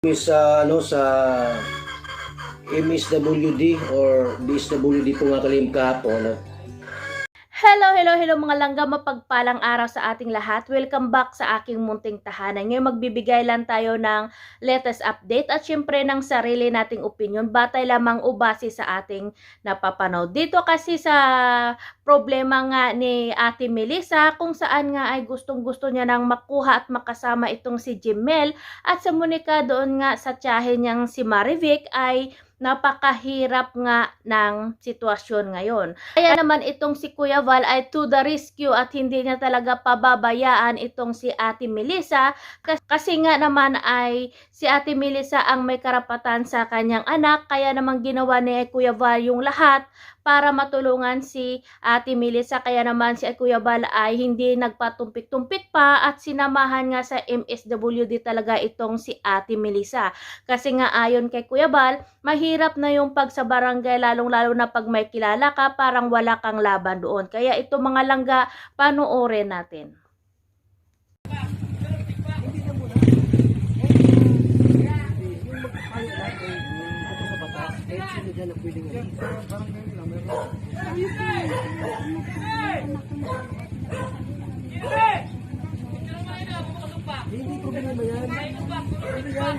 Sa MSWD or DSWD po nga kalim kahapon. Hello mga langga, mapagpalang araw sa ating lahat. Welcome back sa aking munting tahanan. Ngayon magbibigay lang tayo ng latest update at syempre ng sarili nating opinion. Batay lamang o base sa ating napapanood. Dito kasi sa problema nga ni Ate Melissa, kung saan nga ay gustong-gusto niya nang makuha at makasama itong si Jimel. At sa Monica doon nga sa tiyahin niyang si Marivic ay napakahirap nga ng sitwasyon ngayon. Kaya naman itong si Kuya Val ay to the rescue at hindi niya talaga pababayaan itong si Ate Melissa kasi nga naman ay si Ate Melissa ang may karapatan sa kanyang anak, kaya naman ginawa ni Kuya Val yung lahat para matulungan si Ate Melissa. Kaya naman si Kuya Val ay hindi nagpatumpik-tumpik pa at sinamahan nga sa MSWD talaga itong si Ate Melissa. Kasi nga ayon kay Kuya Val, mahirap na yung pag sa barangay, lalong-lalo na pag may kilala ka, parang wala kang laban doon. Kaya ito mga langga, panoorin natin. Hindi problema yan. Hindi yan.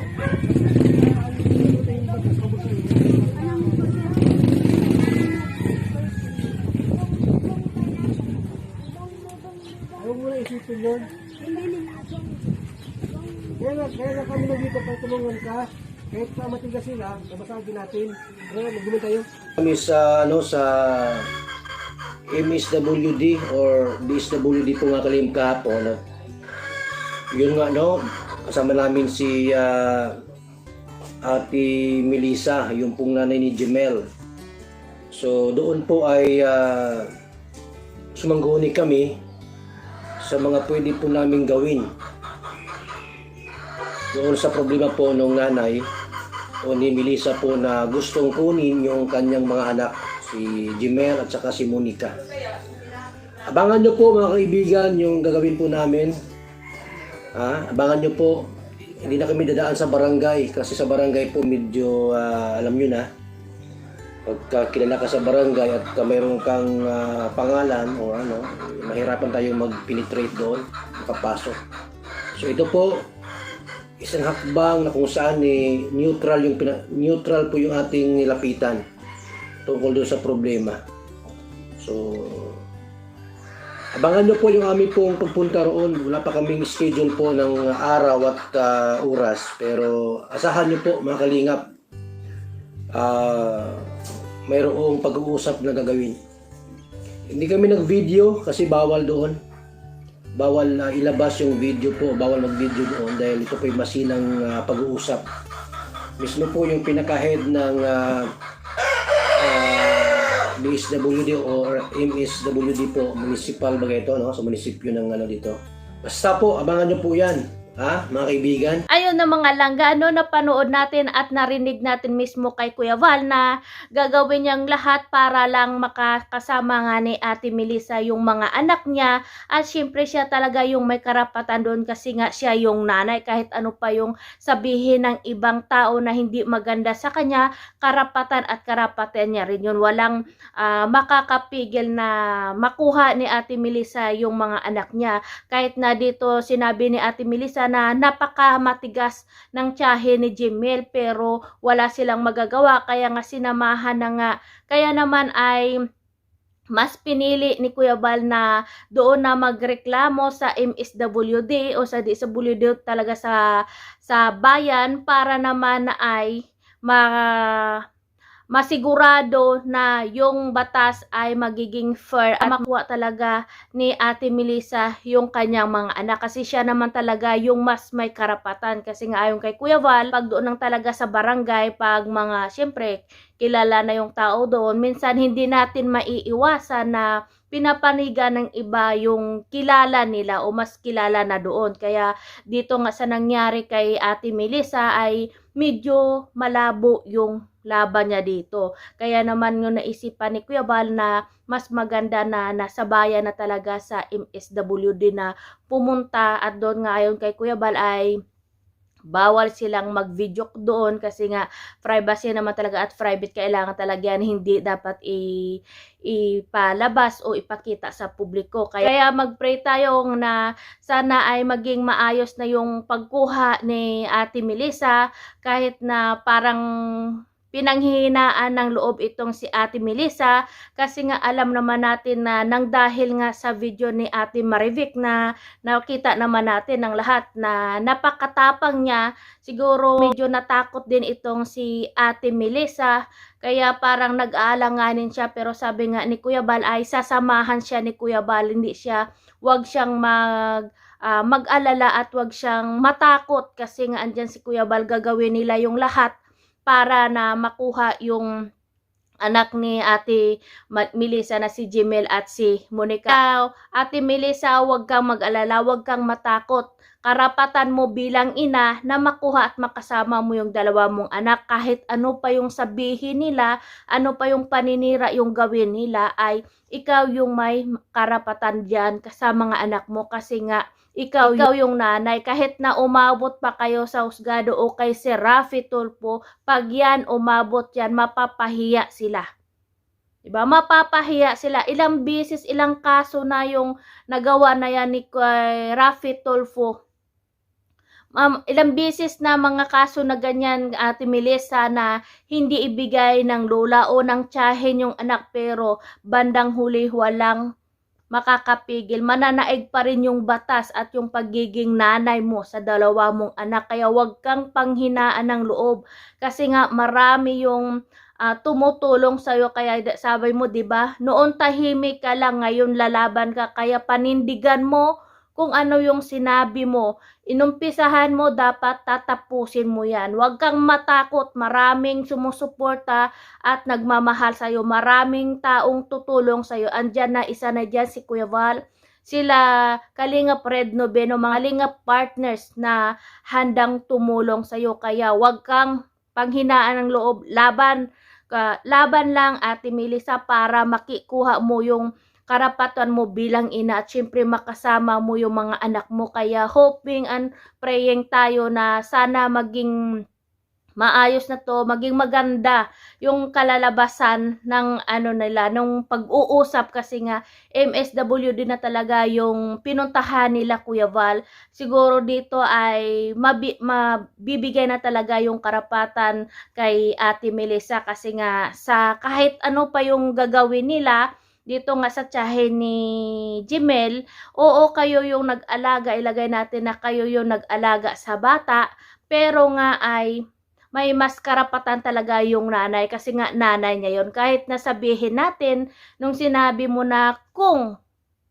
Ayaw mo na isipin yun. Kaya kami nandito para tulungan ka. Kahit sa matigas sila, nabasagin natin. Kaya magbumin tayo. Kami sa MSWD or DSWD po nga kalim kahapon. Yun nga kasama namin si Ate Melissa, yung pong nanay ni Jimel. So doon po ay sumangguni kami sa mga pwede po namin gawin doon sa problema po ng nanay o ni Melissa po na gustong kunin yung kanyang mga anak, si Jimel at saka si Monica. Abangan nyo po mga kaibigan yung gagawin po namin. Abangan nyo po. Hindi na kami dadaan sa barangay kasi sa barangay po medyo alam nyo na, pagka kilala ka sa barangay at mayroon kang pangalan o mahirapan tayong mag-penetrate doon, makapasok. So ito po isang hakbang na kung saan neutral po yung ating nilapitan tungkol doon sa problema. So abangan nyo po yung aming pong pagpunta roon. Wala pa kaming schedule po ng araw at oras, pero asahan nyo po mga kalingap, mayroong pag-uusap na gagawin. Hindi kami nag-video kasi bawal doon. Bawal ilabas yung video po, bawal mag-video doon dahil ito po yung masinang pag-uusap. Mismo po yung pinaka-head ng DSWD or MSWD po, municipal bagay ito, sa munisipyo ng dito. Basta po, abangan nyo po yan, mga kaibigan. Ayun na mga langga, napanood natin at narinig natin mismo kay Kuya Val na gagawin niyang lahat para lang makakasama nga ni Ate Melissa yung mga anak niya. At syempre siya talaga yung may karapatan doon kasi nga siya yung nanay. Kahit ano pa yung sabihin ng ibang tao na hindi maganda sa kanya, karapatan at karapatan niya rin yun. Walang makakapigil na makuha ni Ate Melissa yung mga anak niya. Kahit na dito sinabi ni Ate Melissa na napakamatigas ng tiyahe ni Jimel pero wala silang magagawa, kaya nga sinamahan na nga. Kaya naman ay mas pinili ni Kuya Val na doon na magreklamo sa MSWD o sa DSWD talaga sa bayan para naman ay masigurado na yung batas ay magiging fair at makuha talaga ni Ate Melissa yung kanyang mga anak kasi siya naman talaga yung mas may karapatan. Kasi nga ayon kay Kuya Val, pag doon lang talaga sa barangay, pag mga syempre kilala na yung tao doon, minsan hindi natin maiiwasan na pinapanigan ng iba yung kilala nila o mas kilala na doon. Kaya dito nga sa nangyari kay Ate Melissa ay medyo malabo yung laban niya dito. Kaya naman yung naisipan ni Kuya Val na mas maganda na nasa bayan na talaga sa MSWD na pumunta, at doon nga ayon kay Kuya Val ay bawal silang mag-video doon kasi nga privacy naman talaga at private, kailangan talaga yan, hindi dapat ipalabas o ipakita sa publiko. Kaya mag-pray tayo na sana ay maging maayos na yung pagkuha ni Ate Melissa, kahit na parang pinanghihinaan ng loob itong si Ate Melissa, kasi nga alam naman natin na nang dahil nga sa video ni Ate Marivic na nakita naman natin ng lahat na napakatapang niya, siguro medyo natakot din itong si Ate Melissa, kaya parang nag-aalanganin siya. Pero sabi nga ni Kuya Bal ay sasamahan siya ni Kuya Bal, hindi siya, wag siyang mag-alala at wag siyang matakot, kasi nga andyan si Kuya Bal, gagawin nila yung lahat para na makuha yung anak ni Ate Melissa na si Jimel at si Monica. Ate Melissa, huwag kang mag-alala, huwag kang matakot. Karapatan mo bilang ina na makuha at makasama mo yung dalawa mong anak. Kahit ano pa yung sabihin nila, ano pa yung paninira yung gawin nila, ay ikaw yung may karapatan dyan sa mga anak mo, kasi nga ikaw yung nanay. Kahit na umabot pa kayo sa husgado o kay Sir Raffy Tulfo, pag yan umabot yan, mapapahiya sila. Diba? Mapapahiya sila. Ilang bisis, ilang kaso na yung nagawa na yan ni Raffy Tulfo. Ilang bisis na mga kaso na ganyan, Ate Melissa, na hindi ibigay ng lola o ng tiyahin yung anak, pero bandang huli walang makakapigil. Mananaig pa rin yung batas at yung pagiging nanay mo sa dalawa mong anak. Kaya wag kang panghinaan ng loob, kasi nga marami yung tumutulong sa'yo. Kaya sabi mo, diba, noon tahimik ka lang, ngayon lalaban ka. Kaya panindigan mo kung ano yung sinabi mo. Inumpisahan mo, dapat tatapusin mo yan. Huwag kang matakot, maraming sumusuporta at nagmamahal sa'yo. Maraming taong tutulong sa'yo. Andyan na, isa na dyan si Kuya Val, sila Kalingap Red Noveno, mga Kalingap partners na handang tumulong sa'yo. Kaya huwag kang panghinaan ng loob. Laban lang, Ate Melissa, para makikuha mo yung karapatan mo bilang ina at syempre makasama mo yung mga anak mo. Kaya hoping and praying tayo na sana maging maayos na to, maging maganda yung kalalabasan ng nila, nung pag-uusap, kasi nga MSW din na talaga yung pinuntahan nila, Kuya Val. Siguro dito ay mabibigay na talaga yung karapatan kay Ate Melissa, kasi nga sa kahit ano pa yung gagawin nila dito nga sa tiyahin ni Jimel, oo, kayo yung nag-alaga, ilagay natin na kayo yung nag-alaga sa bata, pero nga ay may mas karapatan talaga yung nanay, kasi nga nanay niya yun. Kahit nasabihin natin nung sinabi mo na kung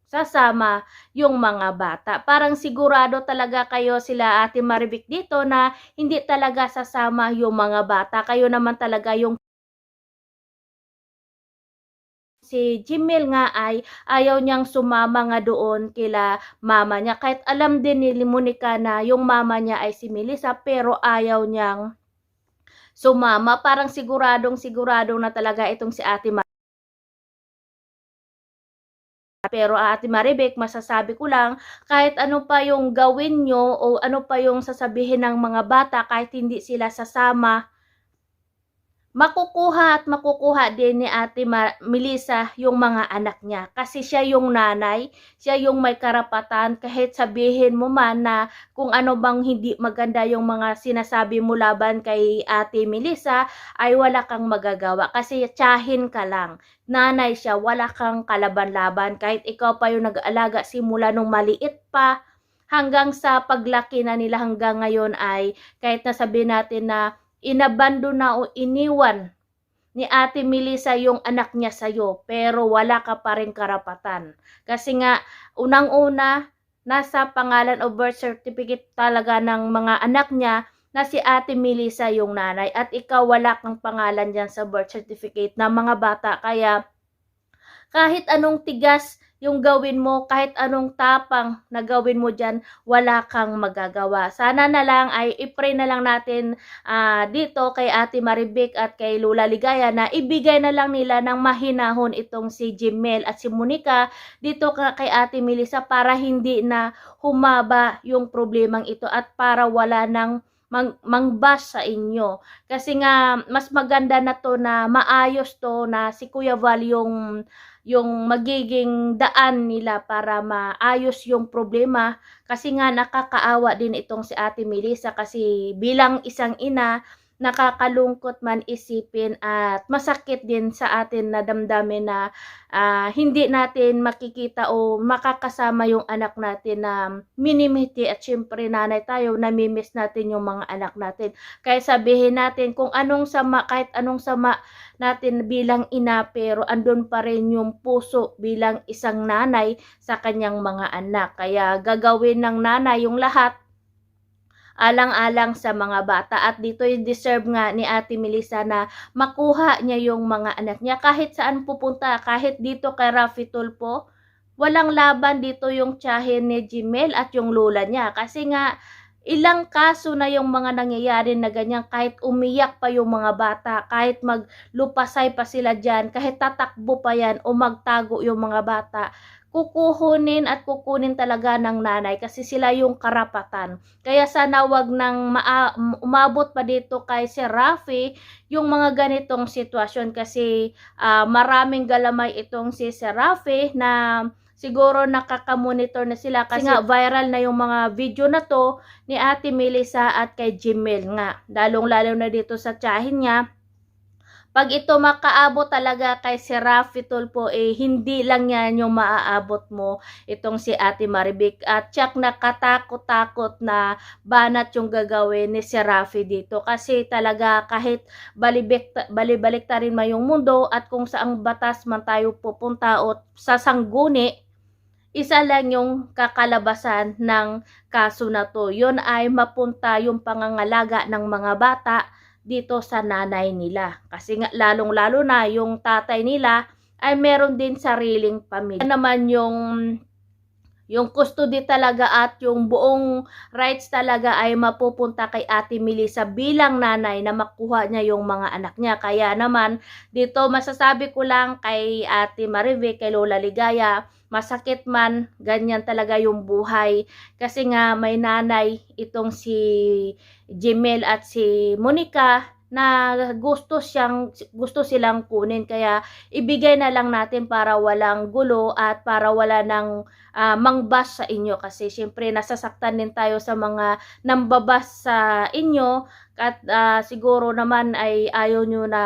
sasama yung mga bata, parang sigurado talaga kayo, sila Ate Marivic dito, na hindi talaga sasama yung mga bata. Kayo naman talaga yung si Jimel nga ay ayaw niyang sumama nga doon kila mama niya. Kahit alam din ni Monica na yung mama niya ay si Melissa, pero ayaw niyang sumama. Parang sigurado na talaga itong si Ate Marivic. Pero Ate Marivic, masasabi ko lang, kahit ano pa yung gawin nyo o ano pa yung sasabihin ng mga bata, kahit hindi sila sasama, makukuha din ni Ate Melissa yung mga anak niya, kasi siya yung nanay, siya yung may karapatan. Kahit sabihin mo man na kung ano bang hindi maganda yung mga sinasabi mo laban kay Ate Melissa, ay wala kang magagawa, kasi tiyahin ka lang, nanay siya, wala kang kalaban-laban. Kahit ikaw pa yung nag-aalaga simula nung maliit pa hanggang sa paglaki na nila hanggang ngayon, ay kahit nasabihin natin na inabando na o iniwan ni Ate Melissa yung anak niya sa'yo, pero wala ka pa rin karapatan. Kasi nga, unang-una, nasa pangalan o birth certificate talaga ng mga anak niya na si Ate Melissa yung nanay, at ikaw wala kang pangalan dyan sa birth certificate ng mga bata. Kaya kahit anong tigas yung gawin mo, kahit anong tapang na gawin mo dyan, wala kang magagawa. Sana na lang ay i-pray na lang natin dito kay Ate Marivic at kay Lola Ligaya na ibigay na lang nila ng mahinahon itong si Jimel at si Monica dito kay Ate Melissa, para hindi na humaba yung problemang ito at para wala nang mangbas sa inyo. Kasi nga mas maganda na to na maayos to na si Kuya Val yung magiging daan nila para maayos yung problema. Kasi nga nakakaawa din itong si Ate Melissa kasi bilang isang ina, nakakalungkot man isipin at masakit din sa atin na damdamin na hindi natin makikita o makakasama yung anak natin na minimiti at syempre nanay tayo, namimiss natin yung mga anak natin. Kaya sabihin natin kung anong sama, kahit anong sama natin bilang ina, pero andun pa rin yung puso bilang isang nanay sa kanyang mga anak. Kaya gagawin ng nanay yung lahat alang-alang sa mga bata at dito yung deserve nga ni Ate Melissa na makuha niya yung mga anak niya kahit saan pupunta, kahit dito kay Raffy Tulfo, walang laban dito yung tiyahin ni Jimel at yung lola niya kasi nga ilang kaso na yung mga nangyayari na ganyan, kahit umiyak pa yung mga bata, kahit maglupasay pa sila dyan, kahit tatakbo pa yan o magtago yung mga bata, kukunin at kukunin talaga ng nanay kasi sila yung karapatan. Kaya sana wag nang umabot pa dito kay si Raffy yung mga ganitong sitwasyon kasi maraming galamay itong si Raffy na siguro nakaka-monitor na sila kasi nga viral na yung mga video na to ni Ate Melissa at kay Jimel nga. Lalong-lalo na dito sa tiyahin niya. Pag ito makaabot talaga kay si Raffy Tulfo, hindi lang yan yung maaabot mo itong si Ate Marivic. At tsak nakatakot-takot na banat yung gagawin ni si Raffy dito. Kasi talaga kahit balibalik ta rin man yung mundo at kung saang batas man tayo pupunta o sasangguni, isa lang yung kakalabasan ng kaso na to. Yun ay mapunta yung pangangalaga ng mga bata dito sa nanay nila. Kasi nga lalong-lalo na yung tatay nila ay meron din sariling pamilya. Naman yung custody talaga at yung buong rights talaga ay mapupunta kay Ate Melissa bilang nanay na makuha niya yung mga anak niya. Kaya naman dito masasabi ko lang kay Ate Marivic, kay Lola Ligaya, masakit man, ganyan talaga yung buhay. Kasi nga may nanay itong si Jimel at si Monica na gusto silang kunin. Kaya ibigay na lang natin para walang gulo at para wala nang mangbas sa inyo. Kasi syempre nasasaktan din tayo sa mga nambabas sa inyo at siguro naman ay ayaw nyo na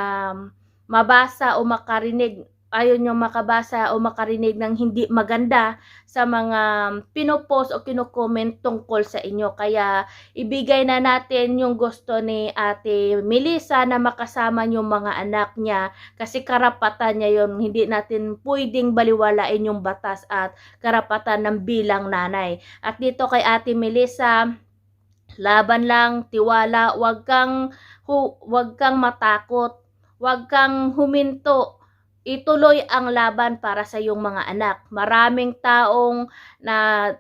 mabasa o makarinig, ayaw nyo makabasa o makarinig ng hindi maganda sa mga pinopost o kino-comment tungkol sa inyo. Kaya ibigay na natin yung gusto ni Ate Melissa na makasama yung mga anak niya kasi karapatan niya yun. Hindi natin pwedeng baliwalain yung batas at karapatan ng bilang nanay. At dito kay Ate Melissa, laban lang, tiwala, wag kang matakot, wag kang huminto. Ituloy ang laban para sa iyong mga anak. Maraming taong na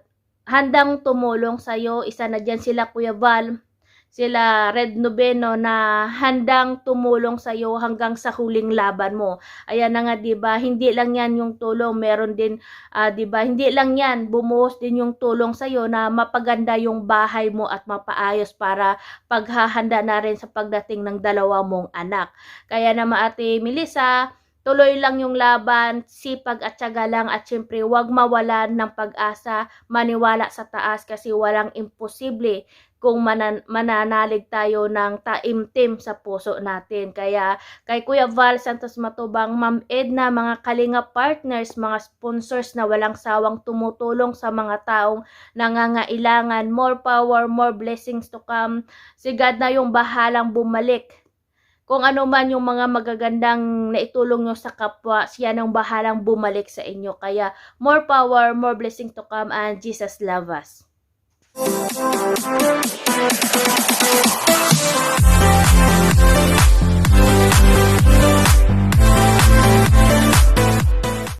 handang tumulong sa iyo. Isa na dyan sila Kuya Val, sila Red Noveno na handang tumulong sa iyo hanggang sa huling laban mo. Ayan na nga, 'di ba? Hindi lang 'yan yung tulong, meron din 'di ba? Hindi lang 'yan, bumuhos din yung tulong sa iyo na mapaganda yung bahay mo at mapaayos para paghahanda na rin sa pagdating ng dalawa mong anak. Kaya naman Ate Melissa, tuloy lang yung laban, sipag at tiyaga lang at syempre huwag mawalan ng pag-asa, maniwala sa taas kasi walang imposible kung mananalig tayo ng taimtim sa puso natin. Kaya kay Kuya Val Santos Matubang, Ma'am Edna, mga Kalinga partners, mga sponsors na walang sawang tumutulong sa mga taong nangangailangan, more power, more blessings to come. Si God na yung bahalang bumalik. Kung ano man yung mga magagandang naitulong nyo sa kapwa, siya nang bahalang bumalik sa inyo. Kaya more power, more blessing to come, and Jesus love us.